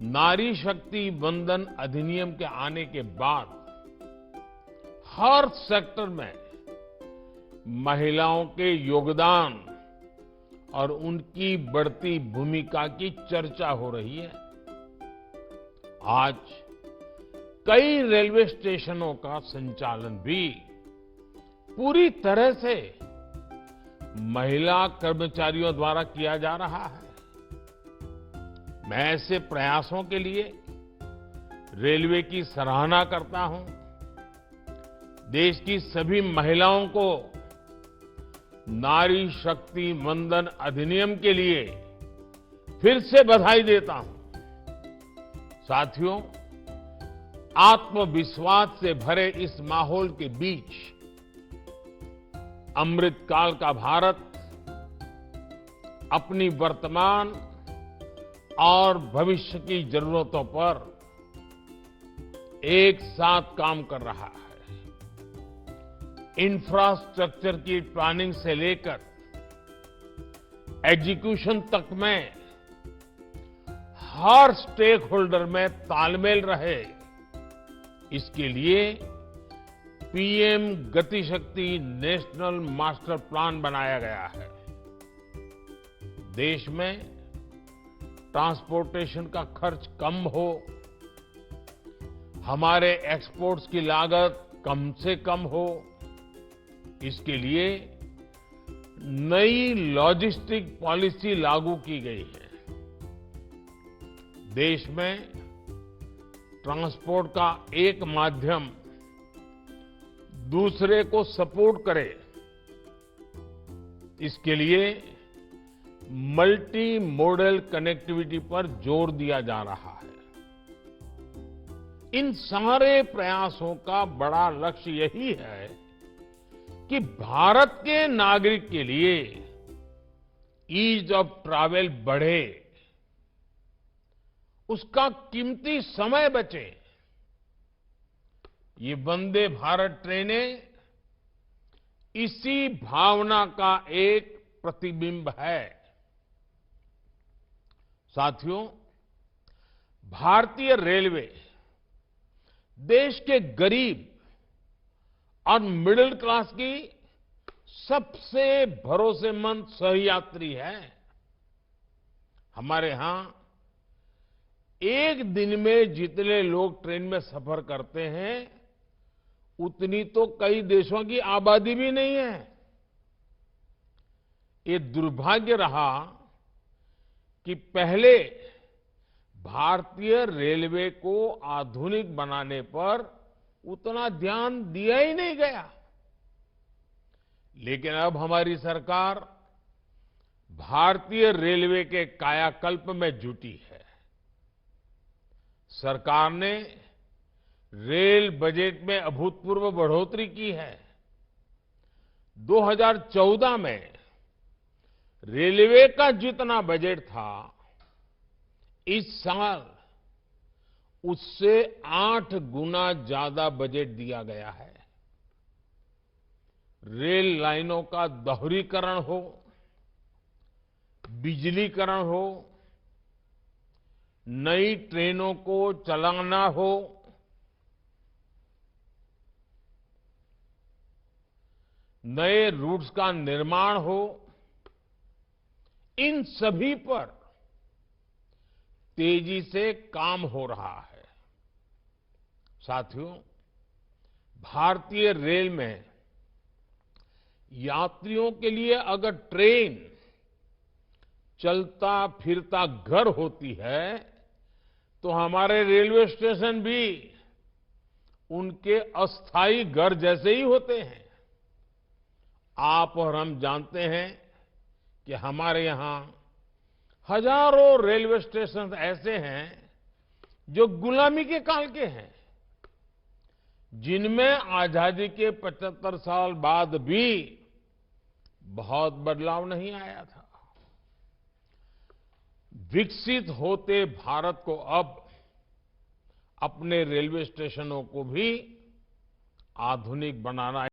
नारी शक्ति वंदन अधिनियम के आने के बाद हर सेक्टर में महिलाओं के योगदान और उनकी बढ़ती भूमिका की चर्चा हो रही है। आज कई रेलवे स्टेशनों का संचालन भी पूरी तरह से महिला कर्मचारियों द्वारा किया जा रहा है। मैं ऐसे प्रयासों के लिए रेलवे की सराहना करता हूं। देश की सभी महिलाओं को नारी शक्ति वंदन अधिनियम के लिए फिर से बधाई देता हूं। साथियों, आत्मविश्वास से भरे इस माहौल के बीच अमृतकाल का भारत अपनी वर्तमान और भविष्य की जरूरतों पर एक साथ काम कर रहा है। इंफ्रास्ट्रक्चर की प्लानिंग से लेकर एग्जीक्यूशन तक में हर स्टेक होल्डर में तालमेल रहे, इसके लिए पीएम गति शक्ति नेशनल मास्टर प्लान बनाया गया है। देश में ट्रांसपोर्टेशन का खर्च कम हो, हमारे एक्सपोर्ट्स की लागत कम से कम हो, इसके लिए नई लॉजिस्टिक पॉलिसी लागू की गई है। देश में ट्रांसपोर्ट का एक माध्यम दूसरे को सपोर्ट करे, इसके लिए मल्टी मॉडल कनेक्टिविटी पर जोर दिया जा रहा है। इन सारे प्रयासों का बड़ा लक्ष्य यही है कि भारत के नागरिक के लिए ईज ऑफ ट्रैवल बढ़े, उसका कीमती समय बचे। ये वंदे भारत ट्रेनें इसी भावना का एक प्रतिबिंब है। साथियों, भारतीय रेलवे देश के गरीब और मिडिल क्लास की सबसे भरोसेमंद सहयात्री है। हमारे यहां एक दिन में जितने लोग ट्रेन में सफर करते हैं, उतनी तो कई देशों की आबादी भी नहीं है। ये दुर्भाग्य रहा कि पहले भारतीय रेलवे को आधुनिक बनाने पर उतना ध्यान दिया ही नहीं गया। लेकिन अब हमारी सरकार भारतीय रेलवे के कायाकल्प में जुटी है। सरकार ने रेल बजट में अभूतपूर्व बढ़ोतरी की है। 2014 में रेलवे का जितना बजट था, इस साल उससे 8 गुना ज्यादा बजट दिया गया है। रेल लाइनों का दोहरीकरण हो, बिजलीकरण हो, नई ट्रेनों को चलाना हो, नए रूट्स का निर्माण हो, इन सभी पर तेजी से काम हो रहा है। साथियों, भारतीय रेल में यात्रियों के लिए अगर ट्रेन चलता फिरता घर होती है, तो हमारे रेलवे स्टेशन भी उनके अस्थायी घर जैसे ही होते हैं। आप और हम जानते हैं कि हमारे यहां हजारों रेलवे स्टेशन ऐसे हैं जो गुलामी के काल के हैं, जिनमें आजादी के 75 साल बाद भी बहुत बदलाव नहीं आया था। विकसित होते भारत को अब अपने रेलवे स्टेशनों को भी आधुनिक बनाना